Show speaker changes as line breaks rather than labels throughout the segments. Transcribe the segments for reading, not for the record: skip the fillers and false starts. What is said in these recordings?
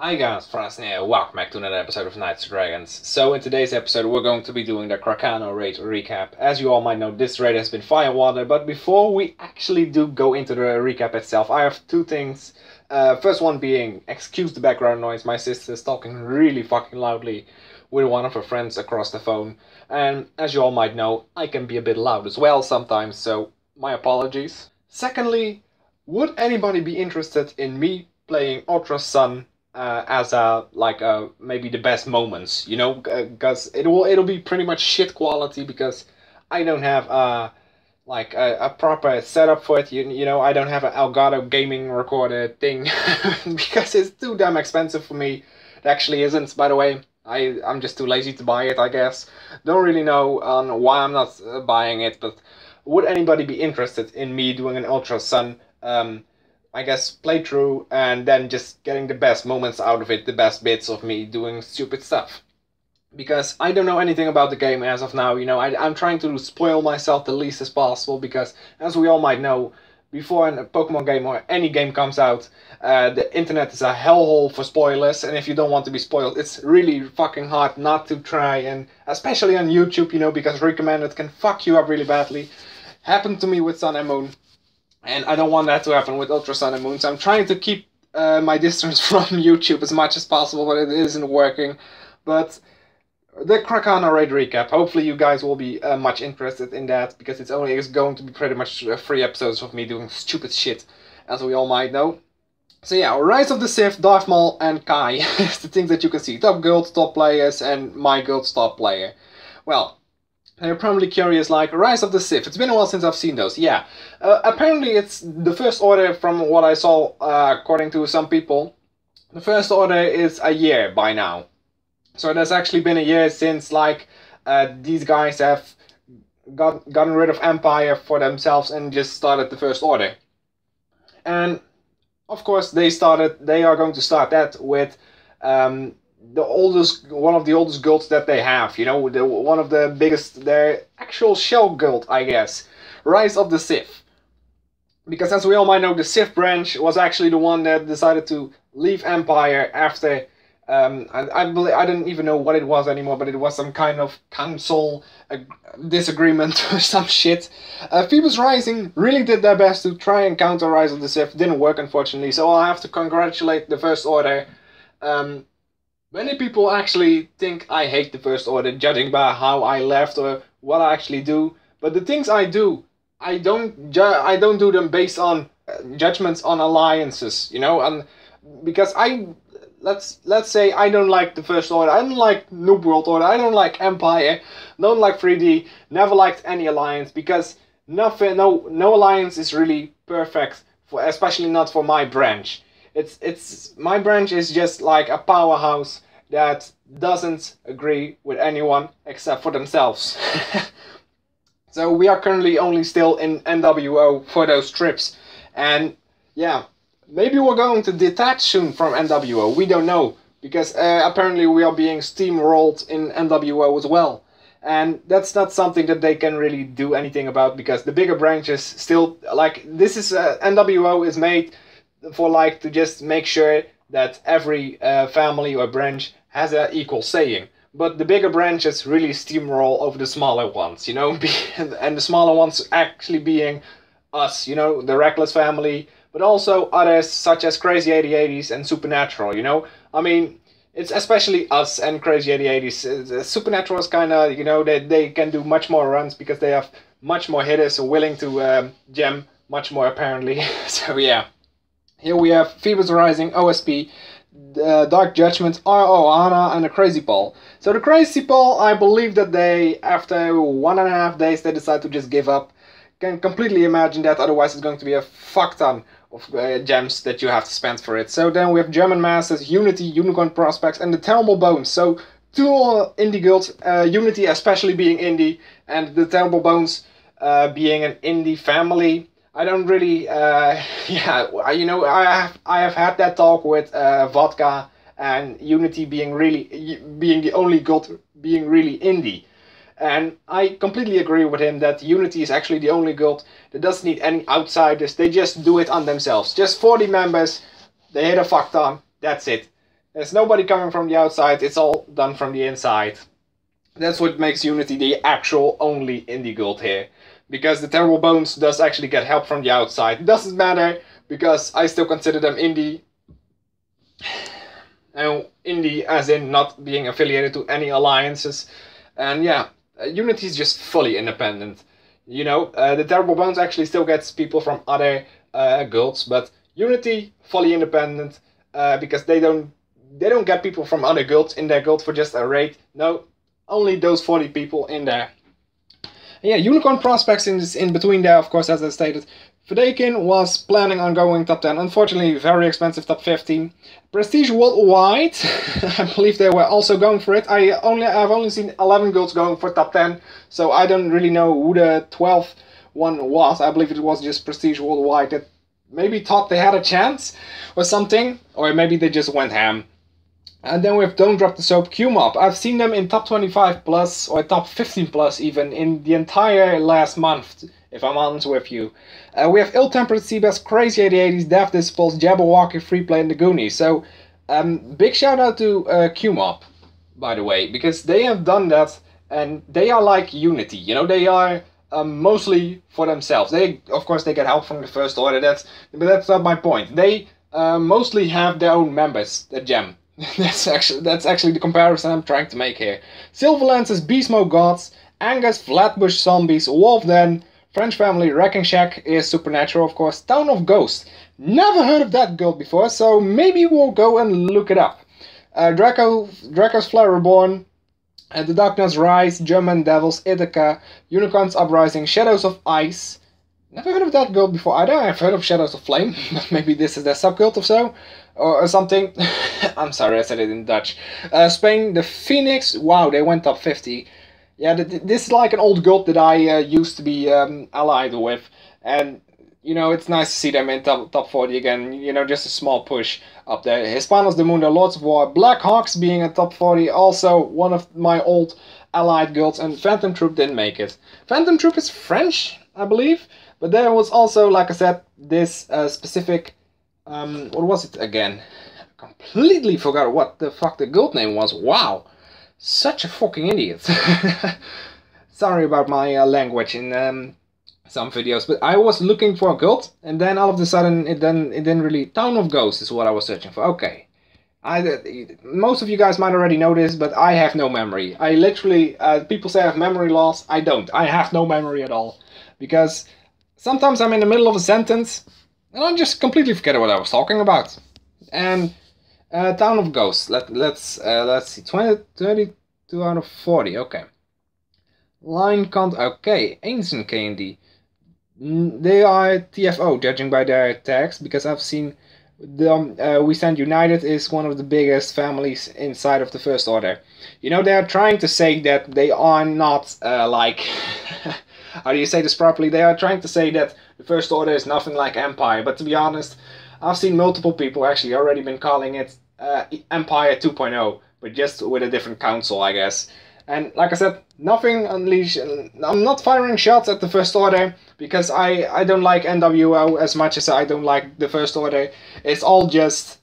Hi guys, Franz here, welcome back to another episode of Knights & Dragons. So in today's episode we're going to be doing the Krakano raid recap. As you all might know, this raid has been firewater, but before we actually do go into the recap itself, I have two things. First one being, excuse the background noise, my sister is talking really fucking loudly with one of her friends across the phone. And as you all might know, I can be a bit loud as well sometimes, so my apologies. Secondly, would anybody be interested in me playing Ultra Sun as maybe the best moments, you know, because it'll be pretty much shit quality because I don't have a proper setup for it. You know, I don't have an Elgato gaming recorder thing because it's too damn expensive for me. It actually isn't, by the way. I'm just too lazy to buy it, I guess. Don't really know why I'm not buying it, but would anybody be interested in me doing an Ultra Sun I guess playthrough and then just getting the best moments out of it, the best bits of me doing stupid stuff? Because I don't know anything about the game as of now, you know, I'm trying to spoil myself the least as possible because, as we all might know, before a Pokemon game or any game comes out, the internet is a hellhole for spoilers, and if you don't want to be spoiled, it's really fucking hard not to try, and especially on YouTube, you know, because recommended can fuck you up really badly. Happened to me with Sun and Moon. And I don't want that to happen with Ultra Sun and Moon, so I'm trying to keep my distance from YouTube as much as possible, but it isn't working. But the Krakano raid recap, hopefully you guys will be much interested in that, because it's going to be pretty much 3 episodes of me doing stupid shit, as we all might know. So yeah, Rise of the Sith, Darth Maul and Kai is the things that you can see. Top guild, top players, and my guild's top player. Well, you're probably curious, like, Rise of the Sith. It's been a while since I've seen those. Yeah, apparently it's the First Order, from what I saw, according to some people. The First Order is a year by now. So there's actually been a year since, like, these guys have gotten rid of Empire for themselves and just started the First Order. And, of course, they are going to start that with one of the oldest guilds that they have, you know, one of the biggest, their actual shell guild, I guess, Rise of the Sith. Because as we all might know, the Sith branch was actually the one that decided to leave Empire after, I don't even know what it was anymore, but it was some kind of council disagreement or some shit. Phoebus Rising really did their best to try and counter Rise of the Sith. Didn't work, unfortunately, so I have to congratulate the First Order. Many people actually think I hate the First Order, judging by how I left or what I actually do. But the things I do, I don't do them based on judgments on alliances, you know. And because let's say I don't like the First Order, I don't like Noob World Order, I don't like Empire, don't like 3D, never liked any alliance, because no alliance is really perfect for, especially not for my branch. It's my branch is just like a powerhouse that doesn't agree with anyone except for themselves. So we are currently only still in NWO for those trips, and yeah, maybe we're going to detach soon from NWO. We don't know, because apparently we are being steamrolled in NWO as well, and that's not something that they can really do anything about, because the bigger branches still, like, this is NWO is made for, like, to just make sure that every family or branch has an equal saying. But the bigger branches really steamroll over the smaller ones, you know, and the smaller ones actually being us, you know, the Reckless family, but also others such as Crazy 8080s and Supernatural, you know. I mean, it's especially us and Crazy 8080s. Supernatural is kind of, you know, they can do much more runs because they have much more hitters willing to gem much more, apparently. So yeah. Here we have Phoebus Rising, OSP, Dark Judgment, RO Ana, and the Crazy Paul. So the Crazy Paul, I believe that they, after 1.5 days, they decide to just give up. Can completely imagine that, otherwise it's going to be a fuck ton of gems that you have to spend for it. So then we have German Masters, Unity, Unicorn Prospects, and the Terrible Bones. So 2 indie guilds, Unity especially being indie, and the Terrible Bones being an indie family. I don't really, yeah, you know, I have had that talk with Vodka, and Unity being the only guild being really indie. And I completely agree with him that Unity is actually the only guild that doesn't need any outsiders. They just do it on themselves. Just 40 members, they hit a fuck ton, that's it. There's nobody coming from the outside, it's all done from the inside. That's what makes Unity the actual only indie guild here. Because the Terrible Bones does actually get help from the outside. It doesn't matter, because I still consider them indie. And indie as in not being affiliated to any alliances. And yeah, Unity is just fully independent. You know, the Terrible Bones actually still gets people from other guilds, but Unity fully independent, because they don't get people from other guilds in their guild for just a raid. No, only those 40 people in there. And yeah, Unicorn prospects in between there, of course, as I stated. Fedaykin was planning on going top 10. Unfortunately, very expensive top 15. Prestige Worldwide, I believe they were also going for it. I've only seen 11 guilds going for top 10, so I don't really know who the 12th one was. I believe it was just Prestige Worldwide that maybe thought they had a chance or something, or maybe they just went ham. And then we have Don't Drop the Soap QMob. I've seen them in top 25 plus or top 15 plus even in the entire last month, if I'm honest with you. We have Ill-Tempered Seabass, Crazy 8080s, Death Disciples, Jabberwocky, Freeplay, and the Goonies. So, big shout out to QMob, by the way, because they have done that and they are like Unity. You know, they are mostly for themselves. Of course, they get help from the First Order, but that's not my point. They mostly have their own members that gem. that's actually the comparison I'm trying to make here. Silverlance's Beast Mode Gods, Angus, Flatbush Zombies, Wolfden, French Family, Wrecking Shack is Supernatural, of course. Town of Ghosts. Never heard of that guild before, so maybe we'll go and look it up. Draco's Flare Reborn, The Darkness Rise, German Devils, Ithaca, Unicorns Uprising, Shadows of Ice. Never heard of that guild before either. I've heard of Shadows of Flame, but maybe this is their subguild or so, or something. I'm sorry, I said it in Dutch. Spain, the Phoenix. Wow, they went top 50. Yeah, this is like an old guild that I used to be allied with, and you know, it's nice to see them in top 40 again. You know, just a small push up there. Hispanos de Mundo, Lords of War, Black Hawks being a top 40, also one of my old allied guilds, and Phantom Troop didn't make it. Phantom Troop is French, I believe, but there was also, like I said, this specific, what was it again? I completely forgot what the fuck the guild name was. Wow. Such a fucking idiot. Sorry about my language in some videos, but I was looking for a guild, and then all of a sudden it didn't really. Town of Ghosts is what I was searching for. Okay, most of you guys might already know this, but I have no memory. I literally, people say I have memory loss. I don't. I have no memory at all, because sometimes I'm in the middle of a sentence and I just completely forget what I was talking about. And Town of Ghosts. Let's see. 32 out of 40. Okay. Line count. Okay. Ancient K&D. They are TFO, judging by their tags, because I've seen them. We Stand United is one of the biggest families inside of the First Order. You know, they are trying to say that they are not like. How do you say this properly? They are trying to say that the First Order is nothing like Empire, but to be honest, I've seen multiple people actually already been calling it Empire 2.0, but just with a different council, I guess. And like I said, nothing unleashed. I'm not firing shots at the First Order, because I don't like NWO as much as I don't like the First Order. It's all just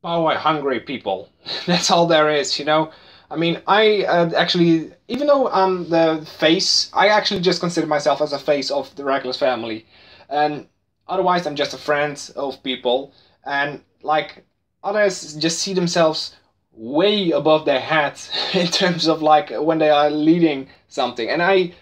power-hungry people. That's all there is, you know? I mean, I actually, even though I'm the face, I actually just consider myself as a face of the Reckless family. And otherwise, I'm just a friend of people. And, like, others just see themselves way above their head in terms of, like, when they are leading something. And I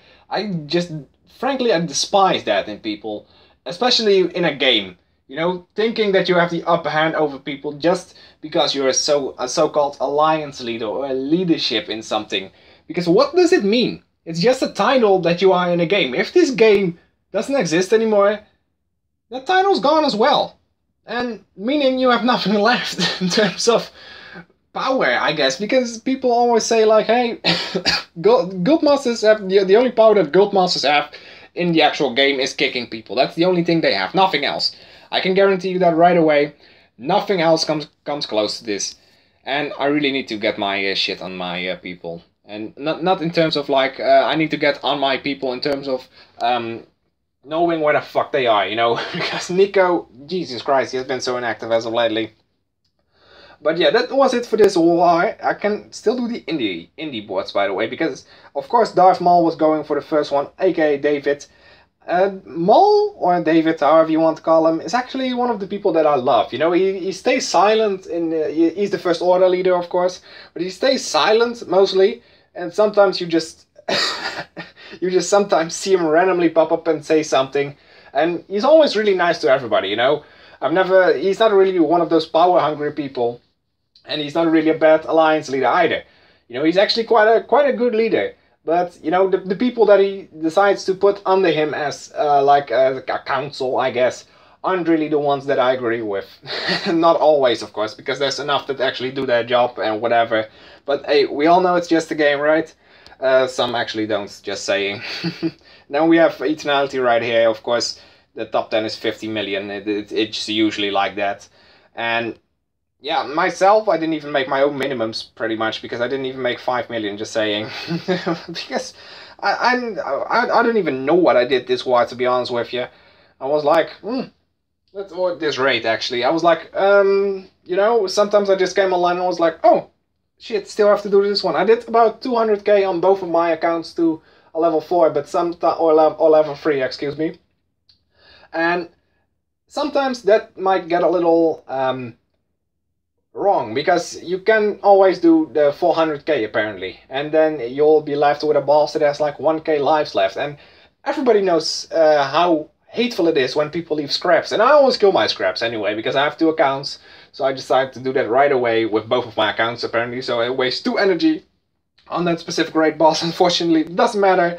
just, frankly, I despise that in people. Especially in a game. You know, thinking that you have the upper hand over people just because you're a so-called alliance leader or a leadership in something. Because what does it mean? It's just a title that you are in a game. If this game doesn't exist anymore, that title's gone as well. And meaning you have nothing left in terms of power, I guess. Because people always say like, hey, guildmasters have, the only power that guildmasters have in the actual game is kicking people. That's the only thing they have, nothing else. I can guarantee you that right away. Nothing else comes close to this. And I really need to get my shit on my people. And not in terms of like, I need to get on my people in terms of knowing where the fuck they are, you know. Because Nico, Jesus Christ, he has been so inactive as of lately. But yeah, that was it for this war. I can still do the indie boards, by the way, because of course Darth Maul was going for the first one, aka David. Maul, or David, however you want to call him, is actually one of the people that I love. You know, he stays silent, he's the First Order leader, of course, but he stays silent mostly, and sometimes you just you just sometimes see him randomly pop up and say something, and he's always really nice to everybody, you know. He's not really one of those power-hungry people, and he's not really a bad alliance leader either. You know, he's actually quite a good leader. But, you know, the people that he decides to put under him as, like, a council, I guess, aren't really the ones that I agree with. Not always, of course, because there's enough that actually do their job and whatever. But, hey, we all know it's just a game, right? Some actually don't, just saying. Now we have Eternality right here, of course. The top 10 is 50 million, it's usually like that. And... yeah, myself, I didn't even make my own minimums, pretty much, because I didn't even make 5 million, just saying. Because I don't even know what I did this war, to be honest with you. I was like, or this rate, actually. I was like, you know, sometimes I just came online and I was like, oh, shit, still have to do this one. I did about 200k on both of my accounts to a level 4, but or level 3, excuse me. And sometimes that might get a little... wrong, because you can always do the 400k apparently, and then you'll be left with a boss that has like 1k lives left, and everybody knows how hateful it is when people leave scraps, and I always kill my scraps anyway, because I have 2 accounts, so I decided to do that right away with both of my accounts apparently, so I waste 2 energy on that specific raid boss. Unfortunately, it doesn't matter.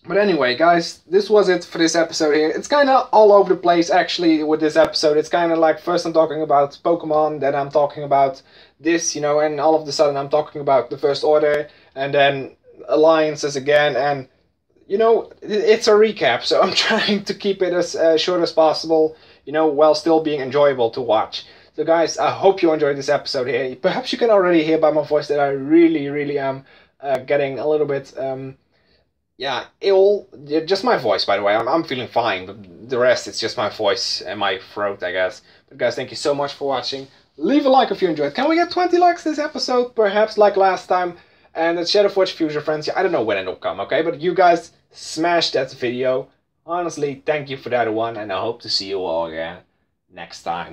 But anyway, guys, this was it for this episode here. It's kind of all over the place, actually, with this episode. It's kind of like, first I'm talking about Pokemon, then I'm talking about this, you know, and all of a sudden I'm talking about the First Order, and then alliances again, and, you know, it's a recap, so I'm trying to keep it as short as possible, you know, while still being enjoyable to watch. So, guys, I hope you enjoyed this episode here. Perhaps you can already hear by my voice that I really am getting a little bit... yeah, ill. Just my voice, by the way. I'm feeling fine, but the rest, it's just my voice and my throat, I guess. But guys, thank you so much for watching. Leave a like if you enjoyed. Can we get 20 likes this episode? Perhaps like last time. And the Shadow Forge Fusion Frenzy, I don't know when it'll come, okay? But you guys smash that video. Honestly, thank you for that one, and I hope to see you all again next time.